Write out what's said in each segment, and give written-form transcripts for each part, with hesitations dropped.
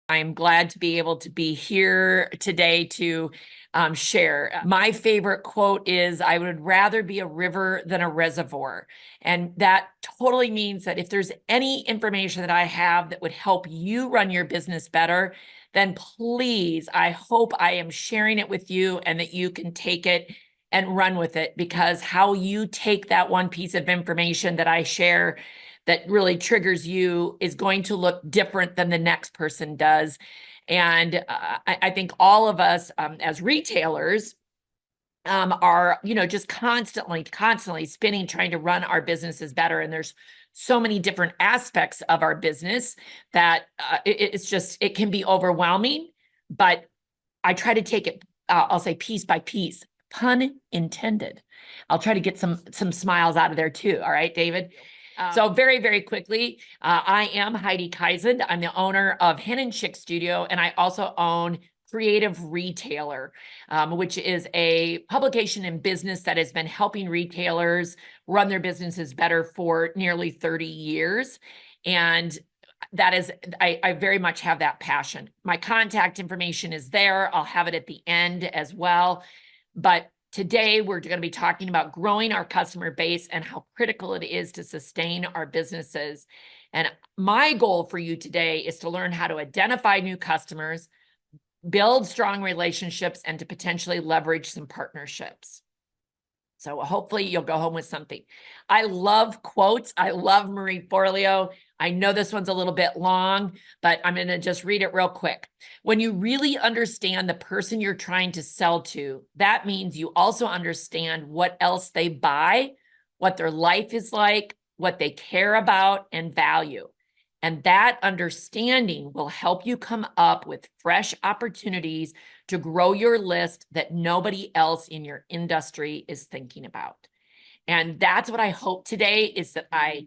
I'm glad to be able to be here today to share. My favorite quote is, I would rather be a river than a reservoir. And that totally means that if there's any information that I have that would help you run your business better, then please, I hope I am sharing it with you and that you can take it and run with it, because how you take that one piece of information that I share that really triggers you is going to look different than the next person does. And I think all of us as retailers are, just constantly spinning, trying to run our businesses better. And there's so many different aspects of our business that it can be overwhelming, but I try to take it, I'll say piece by piece, pun intended. I'll try to get some smiles out of there too. All right, David. So very, very quickly, I am Heidi Kaisand. I'm the owner of Hen and Chick Studio, and I also own Creative Retailer, which is a publication and business that has been helping retailers run their businesses better for nearly 30 years. And that is, I very much have that passion. My contact information is there. I'll have it at the end as well. But today, we're going to be talking about growing our customer base and how critical it is to sustain our businesses. And my goal for you today is to learn how to identify new customers, build strong relationships, and to potentially leverage some partnerships. So hopefully you'll go home with something. I love quotes. I love Marie Forleo. I know this one's a little bit long, but I'm going to just read it real quick. When you really understand the person you're trying to sell to, that means you also understand what else they buy, what their life is like, what they care about and value. And that understanding will help you come up with fresh opportunities to grow your list that nobody else in your industry is thinking about. And that's what I hope today is, that I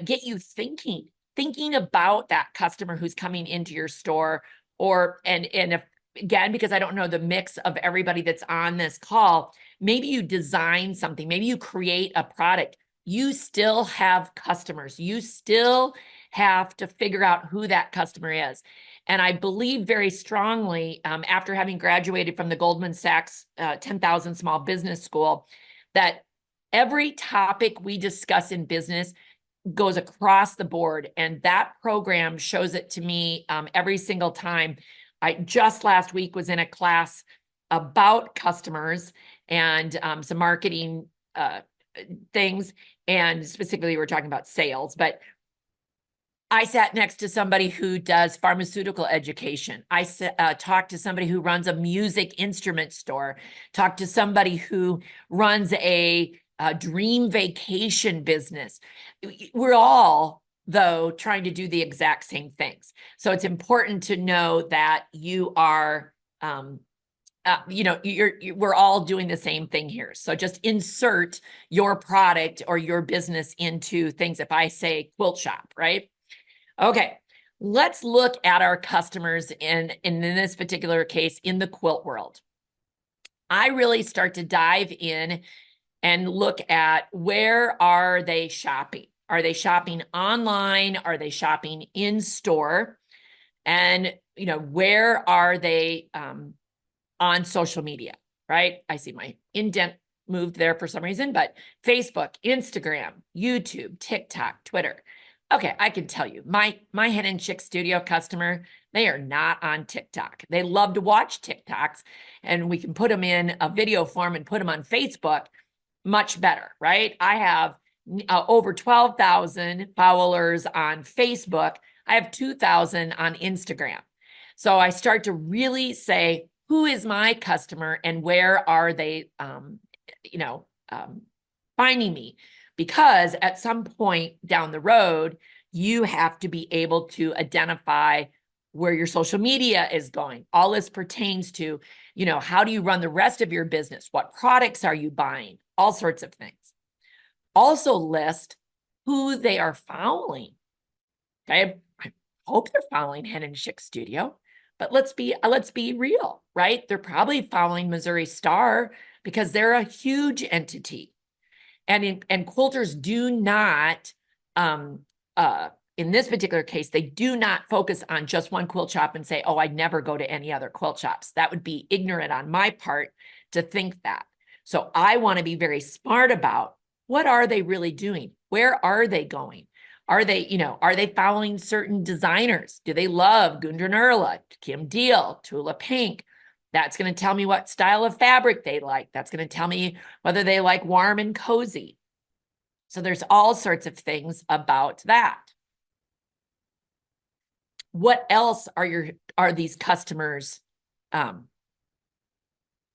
get you thinking about that customer who's coming into your store, and if, again, because I don't know the mix of everybody that's on this call, maybe you design something, maybe you create a product. You still have customers. You still have to figure out who that customer is. And I believe very strongly, after having graduated from the Goldman Sachs 10,000 Small Business School, that every topic we discuss in business goes across the board. And that program shows it to me every single time. I just last week was in a class about customers and some marketing things. And specifically, we're talking about sales, but I sat next to somebody who does pharmaceutical education. I talked to somebody who runs a music instrument store, talked to somebody who runs a dream vacation business. We're all, though, trying to do the exact same things. So it's important to know that you are, we're all doing the same thing here. So just insert your product or your business into things. If I say quilt shop, right? Okay, let's look at our customers in this particular case in the quilt world. I really start to dive in and look at, where are they shopping? Are they shopping online? Are they shopping in store? And, where are they on social media, right? I see my indent moved there for some reason, but Facebook, Instagram, YouTube, TikTok, Twitter. Okay, I can tell you, my Hen and Chick Studio customer, they are not on TikTok. They love to watch TikToks, and we can put them in a video form and put them on Facebook. Much better, right? I have over 12,000 followers on Facebook. I have 2,000 on Instagram. So I start to really say, who is my customer and where are they, finding me? Because at some point down the road, you have to be able to identify where your social media is going. All this pertains to, how do you run the rest of your business? What products are you buying? All sorts of things. Also list who they are following. Okay, I hope they're following Hen and Chick Studio, but let's be real, right? They're probably following Missouri Star because they're a huge entity. And quilters do not in this particular case, they do not focus on just one quilt shop and say, oh, I'd never go to any other quilt shops. That would be ignorant on my part to think that. So I want to be very smart about what are they really doing? Where are they going? Are they following certain designers? Do they love Gundren Erla, Kim Deal, Tula Pink? That's going to tell me what style of fabric they like. That's going to tell me whether they like warm and cozy. So there's all sorts of things about that. What else are these customers?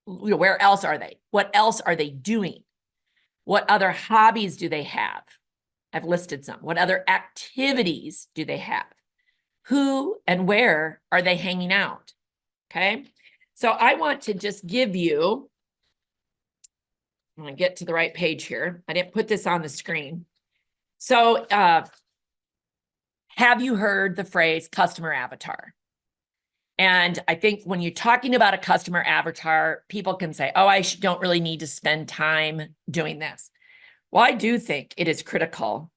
Where else are they? What else are they doing? What other hobbies do they have? I've listed some. What other activities do they have? Who and where are they hanging out? Okay. So I want to just give you, I'm going to get to the right page here. I didn't put this on the screen. So have you heard the phrase customer avatar? And I think when you're talking about a customer avatar, people can say, oh, I don't really need to spend time doing this. Well, I do think it is critical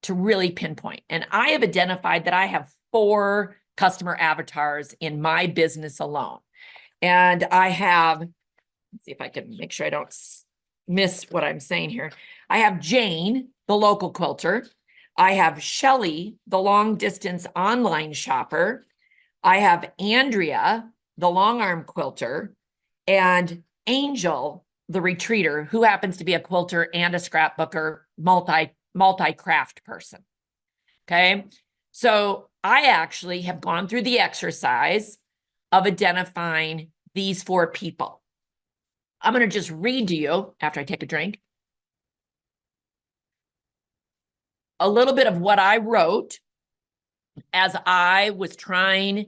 to really pinpoint. And I have identified that I have 4 customer avatars in my business alone. And I have, let's see if I can make sure I don't miss what I'm saying here. I have Jane, the local quilter. I have Shelly, the long distance online shopper. I have Andrea, the long arm quilter, and Angel, the retreater, who happens to be a quilter and a scrapbooker, multi-craft person. Okay. So I actually have gone through the exercise of identifying these 4 people. I'm going to just read to you after I take a drink a little bit of what I wrote as I was trying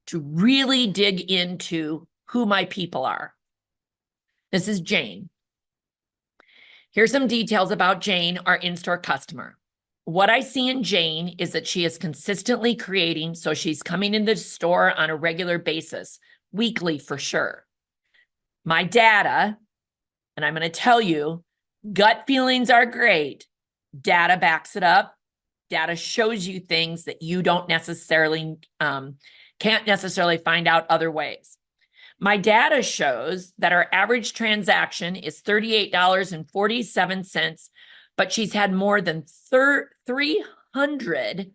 to really dig into who my people are. This is Jane. Here's some details about Jane, our in-store customer. What I see in Jane is that she is consistently creating, so she's coming into the store on a regular basis, weekly for sure. My data, and I'm going to tell you, gut feelings are great. Data backs it up. Data shows you things that you don't necessarily, can't necessarily find out other ways. My data shows that our average transaction is $38.47, but she's had more than 300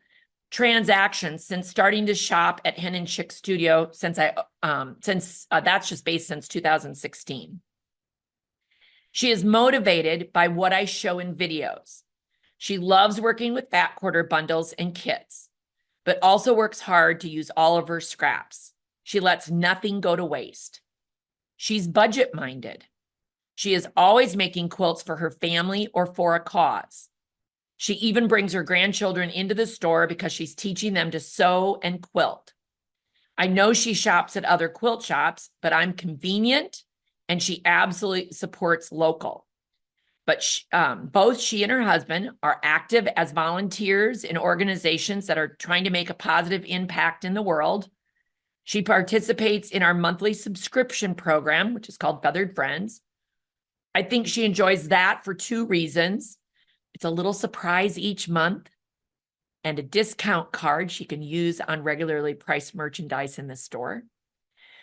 transactions since starting to shop at Hen and Chick Studio since that's just based since 2016. She is motivated by what I show in videos. She loves working with fat quarter bundles and kits, but also works hard to use all of her scraps. She lets nothing go to waste. She's budget-minded. She is always making quilts for her family or for a cause. She even brings her grandchildren into the store because she's teaching them to sew and quilt. I know she shops at other quilt shops, but I'm convenient and she absolutely supports local. But both she and her husband are active as volunteers in organizations that are trying to make a positive impact in the world. She participates in our monthly subscription program, which is called Feathered Friends. I think she enjoys that for 2 reasons. It's a little surprise each month and a discount card she can use on regularly priced merchandise in the store.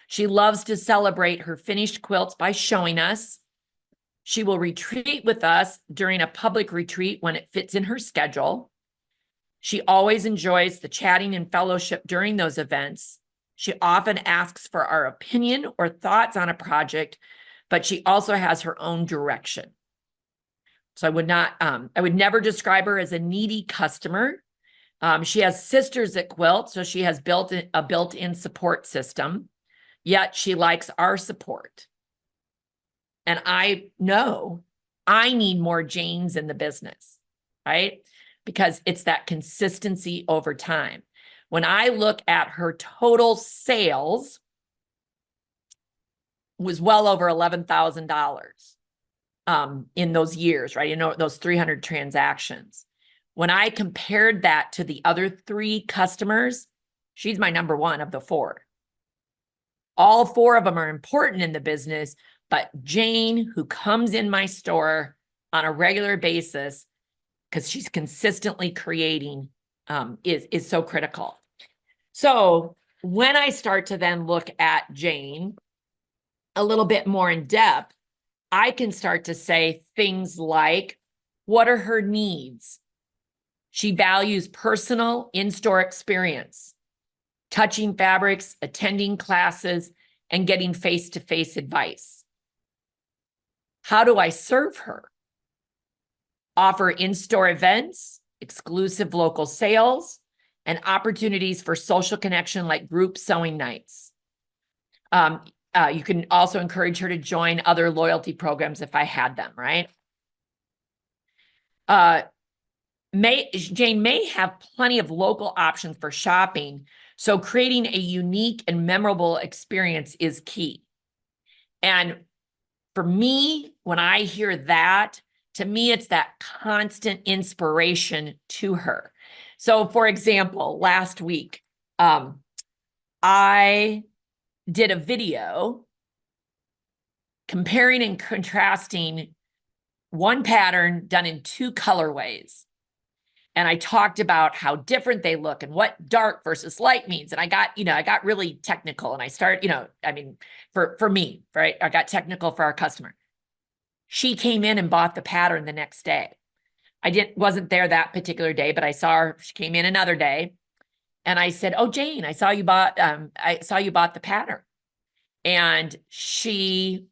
She loves to celebrate her finished quilts by showing us. She will retreat with us during a public retreat when it fits in her schedule. She always enjoys the chatting and fellowship during those events. She often asks for our opinion or thoughts on a project, but she also has her own direction. So I would never describe her as a needy customer. She has sisters that quilt, so she has a built-in support system, yet she likes our support. And I know I need more Janes in the business, right? Because it's that consistency over time. When I look at her total sales was well over $11,000 in those years, right? You know, those 300 transactions. When I compared that to the other 3 customers, she's my number 1 of the 4. All 4 of them are important in the business, but Jane, who comes in my store on a regular basis, because she's consistently creating, is so critical. So when I start to then look at Jane a little bit more in depth, I can start to say things like, what are her needs? She values personal in-store experience, touching fabrics, attending classes, and getting face-to-face advice. How do I serve her? Offer in-store events, exclusive local sales, and opportunities for social connection like group sewing nights. You can also encourage her to join other loyalty programs if I had them, right? Jane may have plenty of local options for shopping, so creating a unique and memorable experience is key. And for me, when I hear that, to me, it's that constant inspiration to her. So for example, last week, I did a video comparing and contrasting one pattern done in 2 colorways. And I talked about how different they look and what dark versus light means. And I got really technical, and I started, for me, right? I got technical for our customer. She came in and bought the pattern the next day. Wasn't there that particular day, but I saw her. She came in another day, and I said, "Oh, Jane, I saw you bought the pattern." And she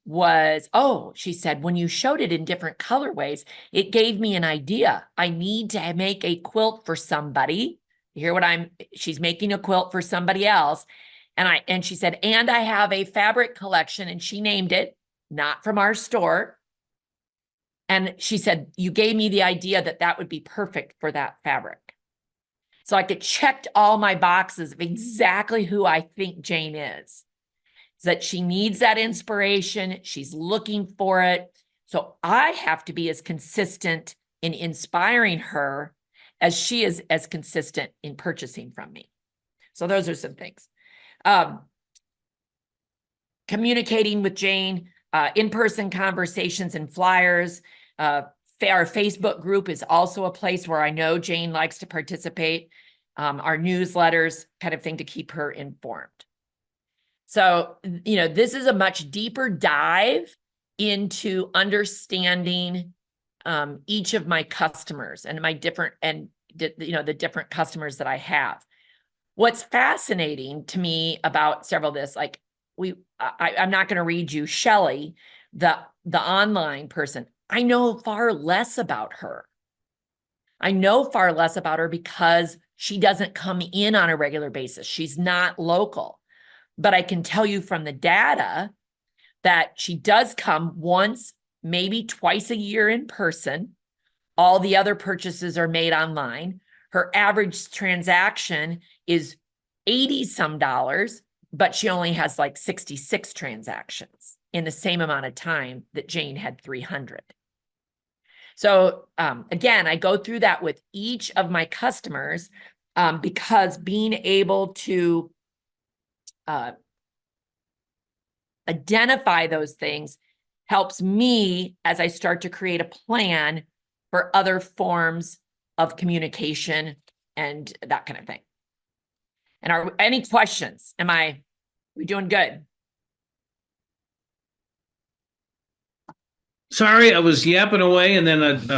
said, when you showed it in different colorways, it gave me an idea. I need to make a quilt for somebody. You hear she's making a quilt for somebody else. And she said, and I have a fabric collection, and she named it, not from our store. And she said, you gave me the idea that would be perfect for that fabric. So I checked all my boxes of exactly who I think Jane is. That she needs that inspiration. She's looking for it. So I have to be as consistent in inspiring her as she is as consistent in purchasing from me. So those are some things. Communicating with Jane, in-person conversations and flyers. Our Facebook group is also a place where I know Jane likes to participate. Our newsletters, kind of thing to keep her informed. So, this is a much deeper dive into understanding each of my customers and the different customers that I have. What's fascinating to me about several of this, like I'm not going to read you Shelley, the online person. I know far less about her. I know far less about her because she doesn't come in on a regular basis. She's not local. But I can tell you from the data that she does come once, maybe twice a year in person. All the other purchases are made online. Her average transaction is $80-some, but she only has like 66 transactions in the same amount of time that Jane had 300. So again, I go through that with each of my customers because being able to identify those things helps me as I start to create a plan for other forms of communication and that kind of thing. And any questions? We doing good? Sorry, I was yapping away, and then I was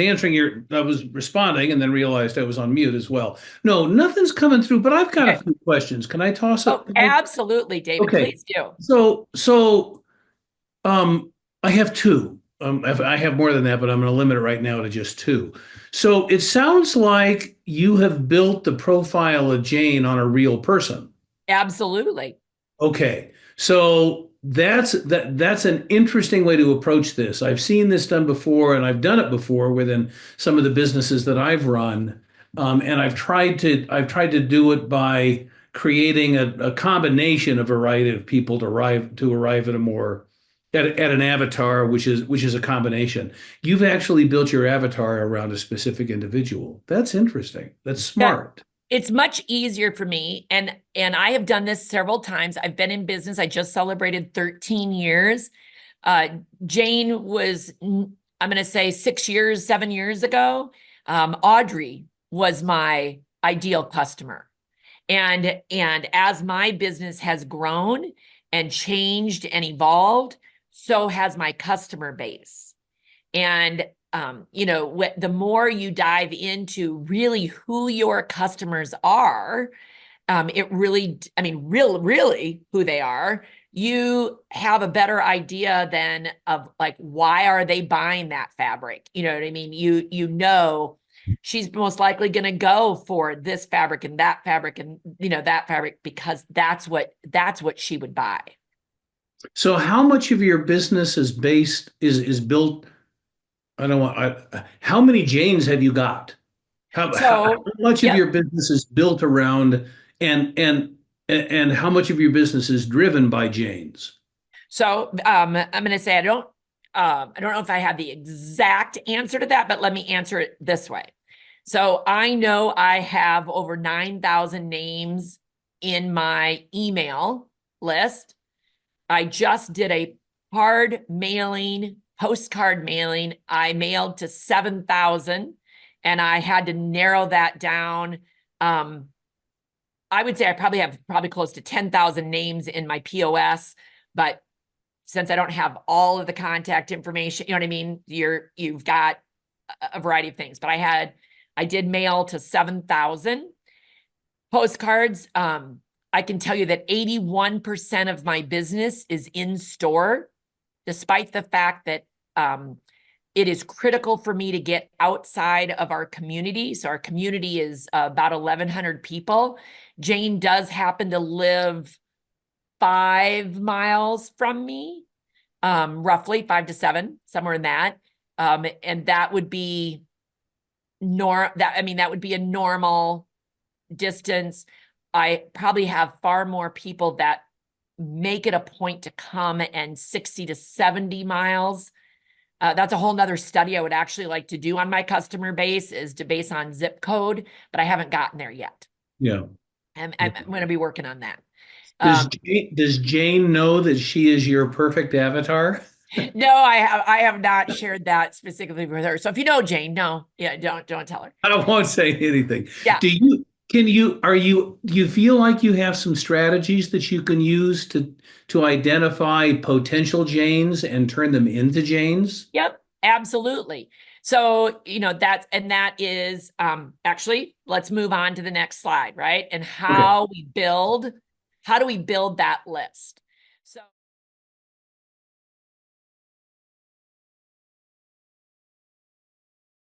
I was responding, and then realized I was on mute as well. No, nothing's coming through, but I've got a few questions. Can I toss it? Oh, absolutely, David. Okay. Please do. So, I have two. I have more than that, but I'm going to limit it right now to just two. So it sounds like you have built the profile of Jane on a real person. Absolutely. Okay. So that's an interesting way to approach this. I've seen this done before, and I've done it before within some of the businesses that I've run. And I've tried to do it by creating a combination of a variety of people to arrive at an avatar, which is a combination. You've actually built your avatar around a specific individual. That's interesting. That's smart. It's much easier for me. And I have done this several times. I've been in business. I just celebrated 13 years. Jane was, I'm going to say 7 years ago. Audrey was my ideal customer. And as my business has grown and changed and evolved, so has my customer base. And the more you dive into really who your customers are, it really, I mean, really who they are, you have a better idea then of like, why are they buying that fabric? You know what I mean? She's most likely going to go for this fabric and that fabric and, that fabric because that's what she would buy. So how much of your business is built? I don't want. How many Janes have you got? How So, much of yep. your business is built around and and and how much of your business is driven by Janes? So I'm going to say I don't know if I have the exact answer to that, but let me answer it this way. So I know I have over 9,000 names in my email list. I just did a postcard mailing. I mailed to 7,000 and I had to narrow that down. I would say I probably have close to 10,000 names in my POS, but since I don't have all of the contact information, you know what I mean? You've got a variety of things, but I did mail to 7,000 postcards. I can tell you that 81% of my business is in store, despite the fact that it is critical for me to get outside of our community. So our community is about 1,100 people. Jane does happen to live 5 miles from me, roughly 5 to 7, somewhere in that. And that would be that would be a normal distance. I probably have far more people that make it a point to come and 60 to 70 miles. That's a whole nother study I would actually like to do on my customer base, is to base on zip code, but I haven't gotten there yet. Yeah. I'm going to be working on that. Does Um, Jane know that she is your perfect avatar? no, I have not shared that specifically with her. So if you know Jane, no, yeah, don't tell her. I won't say anything. Yeah. Do you feel like you have some strategies that you can use to identify potential Janes and turn them into Janes? Yep, absolutely. So, that is actually, let's move on to the next slide, right? And Okay. how do we build that list?